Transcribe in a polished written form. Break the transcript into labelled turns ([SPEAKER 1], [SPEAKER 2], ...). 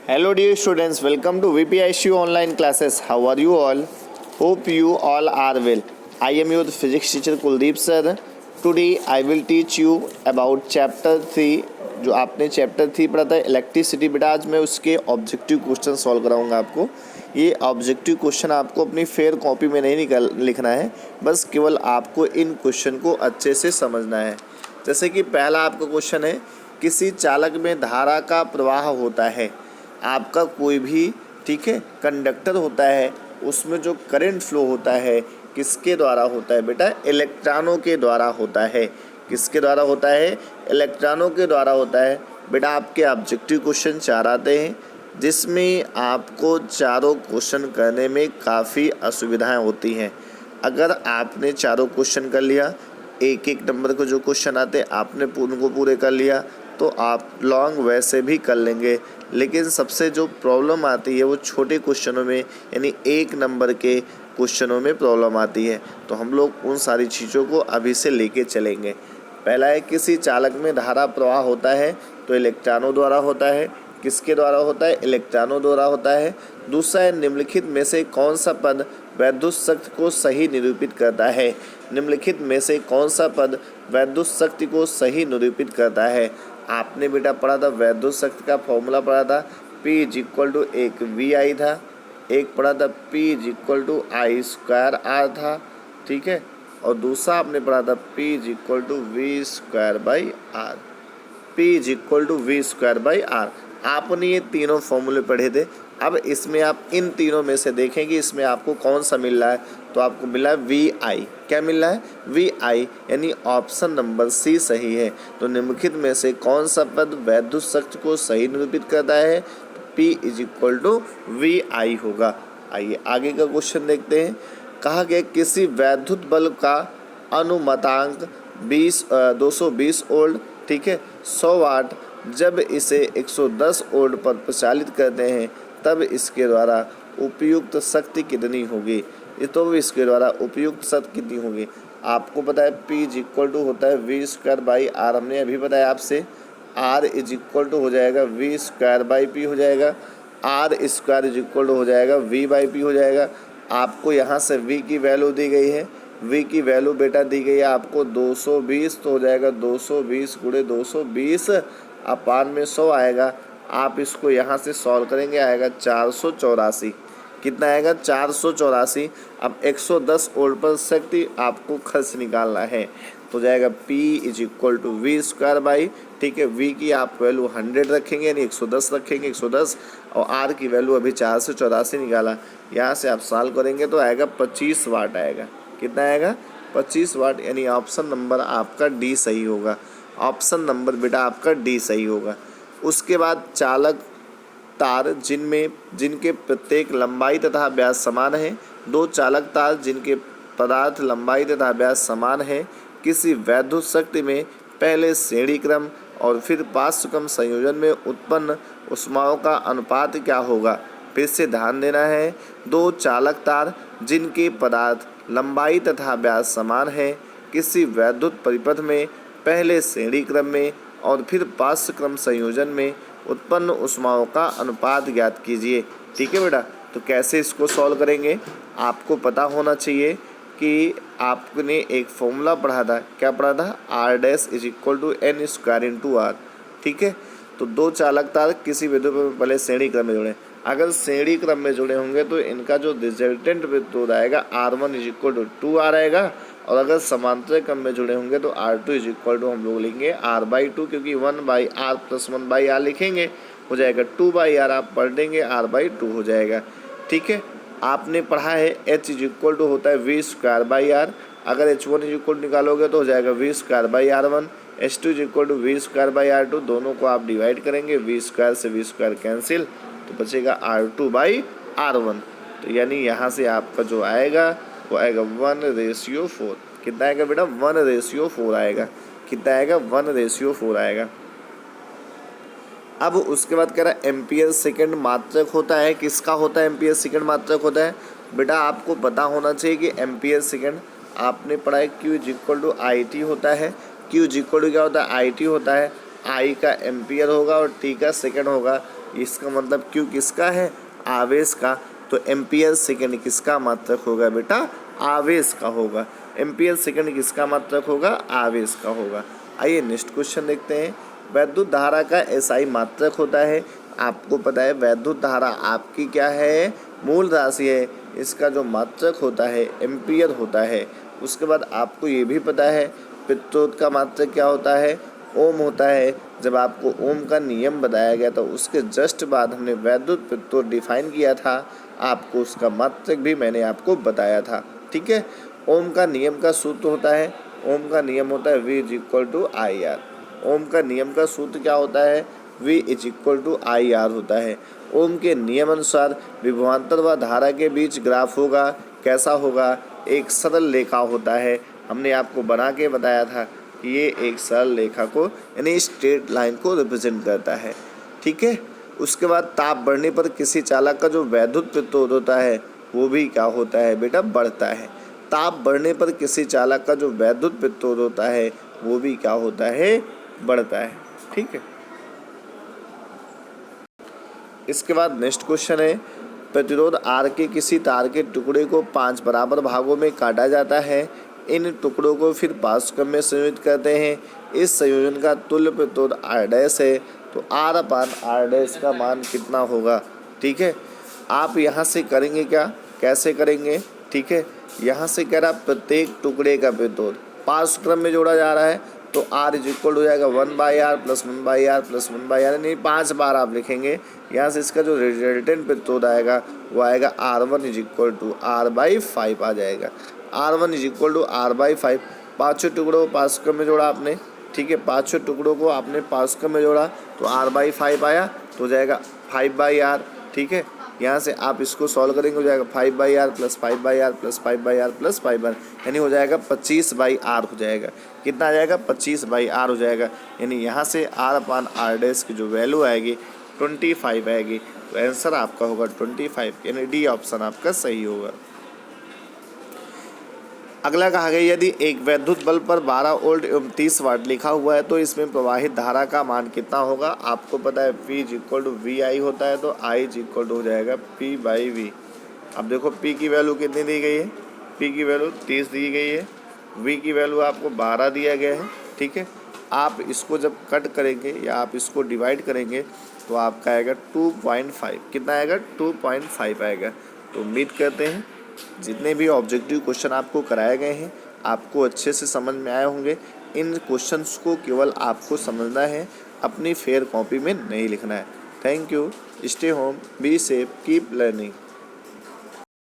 [SPEAKER 1] Hello dear students, welcome to VPISU online classes. How are you all? Hope you all are well. I am your physics teacher Kuldeep sir. Today I will teach you about chapter 3 जो आपने chapter 3 पढ़ा था electricity. बेटा आज मैं उसके objective question solve कराऊंगा आपको। ये ऑब्जेक्टिव क्वेश्चन आपको अपनी फेयर कॉपी में नहीं लिखना है, बस केवल आपको इन क्वेश्चन को अच्छे से समझना है। जैसे कि पहला आपका क्वेश्चन है, किसी चालक में धारा का प्रवाह होता है। आपका कोई भी ठीक है कंडक्टर होता है, उसमें जो करंट फ्लो होता है किसके द्वारा होता है बेटा? इलेक्ट्रॉनों के द्वारा होता है। किसके द्वारा होता है? इलेक्ट्रॉनों के द्वारा होता है। बेटा आपके ऑब्जेक्टिव क्वेश्चन 4 आते हैं, जिसमें आपको चारों क्वेश्चन करने में काफ़ी असुविधाएं होती हैं। अगर आपने चारों क्वेश्चन कर लिया, एक एक नंबर के जो क्वेश्चन आते आपने उनको पूरे कर लिया, तो आप लॉन्ग वैसे भी कर लेंगे। लेकिन सबसे जो प्रॉब्लम आती है वो छोटे क्वेश्चनों में, यानी एक नंबर के क्वेश्चनों में प्रॉब्लम आती है। तो हम लोग उन सारी चीज़ों को अभी से लेके चलेंगे। पहला है, किसी चालक में धारा प्रवाह होता है तो इलेक्ट्रॉनों द्वारा होता है। किसके द्वारा होता है? इलेक्ट्रॉनों द्वारा होता है। दूसरा है, निम्नलिखित में से कौन सा पद वैद्युत शक्ति को सही निरूपित करता है? निम्नलिखित में से कौन सा पद वैद्युत शक्ति को सही निरूपित करता है? आपने बेटा पढ़ा था वैद्युत शक्ति का फॉर्मूला पढ़ा था, P = एक VI था, एक पढ़ा था P = I²R था, ठीक है। और दूसरा आपने पढ़ा था P = V²/R। P = V²/R। आपने ये तीनों फॉर्मूले पढ़े थे। अब इसमें आप इन तीनों में से देखेंगे इसमें आपको कौन सा मिल रहा है, तो आपको मिला है VI। क्या मिल रहा है? VI, यानी ऑप्शन नंबर C सही है। तो निम्नलिखित में से कौन सा पद वैद्युत शक्ति को सही निरूपित करता है? तो P = VI होगा। आइए आगे का क्वेश्चन देखते हैं। कहा गया किसी वैद्युत बल्ब का अनुमतांक 220 वोल्ट, ठीक है, 100 वाट, जब इसे 110 वोल्ट पर प्रचालित करते हैं तब इसके द्वारा उपयुक्त शक्ति कितनी होगी? तो इसके द्वारा उपयुक्त शक्ति कितनी होगी? आपको पता है P = होता है V²/R। हमने अभी बताया आपसे R = हो जाएगा V²/P हो जाएगा, R² हो जाएगा V/P हो जाएगा। आपको यहाँ से V की वैल्यू दी गई है, V की वैल्यू बेटा दी गई है आपको 220, तो हो जाएगा 220 × 220 अपान में 100 आएगा। आप इसको यहाँ से सॉल्व करेंगे, आएगा 484। कितना आएगा? 484। अब 110 वोल्ट पर शक्ति आपको खर्च निकालना है, तो जाएगा P = V²/, ठीक है। V की आप वैल्यू 100 रखेंगे, यानी 110 रखेंगे, 110, और R की वैल्यू अभी 484 निकाला। यहाँ से आप सॉल्व करेंगे तो आएगा 25 वाट आएगा। कितना आएगा? 25 वाट, यानी ऑप्शन नंबर आपका D सही होगा। ऑप्शन नंबर बेटा आपका D सही होगा। उसके बाद चालक तार जिनके प्रत्येक लंबाई तथा व्यास समान है। दो चालक तार जिनके पदार्थ लंबाई तथा व्यास समान है, किसी वैद्युत शक्ति में पहले श्रेणी क्रम और फिर पार्श्व क्रम संयोजन में उत्पन्न ऊष्माओं का अनुपात क्या होगा? फिर से ध्यान देना है। दो चालक तार जिनके पदार्थ लंबाई तथा व्यास समान है, किसी वैद्युत परिपथ में पहले श्रेणी क्रम में और फिर पार्श्व क्रम संयोजन में उत्पन्न ऊष्माओं का अनुपात ज्ञात कीजिए। ठीक है बेटा, तो कैसे इसको सॉल्व करेंगे आपको पता होना चाहिए कि आपने एक फॉर्मूला पढ़ा था। क्या पढ़ा था? R' = N² × R। ठीक है, तो दो चालक तार किसी विद्युत में पहले श्रेणी क्रम में जुड़े। अगर श्रेणी क्रम में जुड़े होंगे तो इनका जो रिजल्टेंट विद्युत आएगा R1 = 2R आएगा, और अगर समांतर क्रम में जुड़े होंगे तो R2 = हम लोग लिखेंगे R/2, क्योंकि 1/R + 1/R लिखेंगे, हो जाएगा 2/R। आप पढ़ देंगे R/2 हो जाएगा। ठीक है, आपने पढ़ा है H = होता है V²/R। अगर H1 निकालोगे तो हो जाएगा V²/R1, H2 = V²/R2। दोनों को आप डिवाइड करेंगे, V² से V² कैंसिल, तो बचेगा R2/R1। तो यानी यहाँ से आपका जो आएगा वो आएगा 1:4। कितना आएगा बेटा? 1:4 आएगा। कितना आएगा? 1:4 आएगा। अब उसके बाद कह रहा है एम्पियर सेकंड मात्रक होता है। किसका होता है? एम्पियर सेकंड मात्रक होता है। बेटा आपको पता होना चाहिए कि एम्पियर सेकंड आपने पढ़ा है Q = IT होता है। Q = क्या होता है? IT होता है। I का एम्पियर होगा और T का सेकंड होगा। इसका मतलब क्यू किसका है, आवेश का। तो एम्पियर सेकेंड किसका मात्रक होगा बेटा, आवेश का होगा। एम्पियर सेकेंड किसका मात्रक होगा, आवेश का होगा। आइए नेक्स्ट क्वेश्चन देखते हैं। वैद्युत धारा का एसआई मात्रक होता है। आपको पता है वैद्युत धारा आपकी क्या है, मूल राशि है। इसका जो मात्रक होता है एम्पियर होता है। उसके बाद आपको ये भी पता है प्रतिरोध का मात्रक क्या होता है, ओम होता है। जब आपको ओम का नियम बताया गया तो उसके जस्ट बाद हमने वैद्युत प्रतिरोध डिफाइन किया था, आपको उसका मात्रक भी मैंने आपको बताया था। ठीक है, ओम का नियम का सूत्र होता है, ओम का नियम होता है V is equal to I R. Ohm का नियम का सूत्र क्या होता है, V is equal to I R होता है। ओम के नियम अनुसार विभवांतर व धारा के बीच ग्राफ होगा, कैसा होगा, एक सरल रेखा होता है। हमने आपको बना के बताया था कि ये एक सरल रेखा को यानी स्ट्रेट लाइन को रिप्रेजेंट करता है। ठीक है, उसके बाद ताप बढ़ने पर किसी चालक का जो वैद्युत प्रतिरोध होता है वो भी क्या होता है बेटा, बढ़ता है। ताप बढ़ने पर किसी चालक का जो वैद्युत प्रतिरोध होता है वो भी क्या होता है, बढ़ता है। ठीक है, इसके बाद नेक्स्ट क्वेश्चन है, प्रतिरोध आर के किसी तार के टुकड़े को 5 बराबर भागों में काटा जाता है। इन टुकड़ों को फिर पाशुक्रम में संयोजित करते हैं। इस संयोजन का तुल्य प्रतिरोध आर डैश है। तो आर अपान आर डैश का मान कितना होगा। ठीक है, आप यहाँ से करेंगे क्या, कैसे करेंगे। ठीक है, यहाँ से कह रहा प्रत्येक टुकड़े का प्रतिरोध पाशुक्रम में जोड़ा जा रहा है तो आर इज इक्वल हो जाएगा 1/r plus 1/r plus 1/r, नहीं 5 बार आप लिखेंगे। यहाँ से इसका जो रिजल्टेंट प्रतिरोध आएगा वो आएगा R1 is equal to R/5 आ जाएगा। R1 is equal to R/5। पाँचों टुकड़ों को पाशुक्रम में जोड़ा आपने। ठीक है, पाँचों टुकड़ों को आपने पाशुक्रम में जोड़ा तो R/5 आया तो हो जाएगा 5/r। ठीक है, यहाँ से आप इसको सॉल्व करेंगे हो जाएगा 5/r plus 5/r plus 5/r plus 5/r, यानी हो जाएगा 25/r हो जाएगा। कितना आ जाएगा, 25/r हो जाएगा। यानी यहाँ से R अपान आर डैश की जो वैल्यू आएगी 25 आएगी। तो आंसर आपका होगा 25, यानी डी ऑप्शन आपका सही होगा। अगला कहा गया यदि एक वैद्युत बल्ब पर 12 वोल्ट एवं 30 वाट लिखा हुआ है तो इसमें प्रवाहित धारा का मान कितना होगा। आपको पता है P is equal to V I होता है तो I इज इक्वल टू हो जाएगा P/V। अब देखो P की वैल्यू कितनी दी गई है, P की वैल्यू 30 दी गई है, V की वैल्यू आपको 12 दिया गया है। ठीक है, आप इसको जब कट करेंगे या आप इसको डिवाइड करेंगे तो आपका आएगा 2.5। कितना आएगा, 2.5 आएगा। तो उम्मीद करते हैं जितने भी ऑब्जेक्टिव क्वेश्चन आपको कराए गए हैं आपको अच्छे से समझ में आए होंगे। इन क्वेश्चंस को केवल आपको समझना है, अपनी फेयर कॉपी में नहीं लिखना है। Thank you, stay home, be safe, keep learning.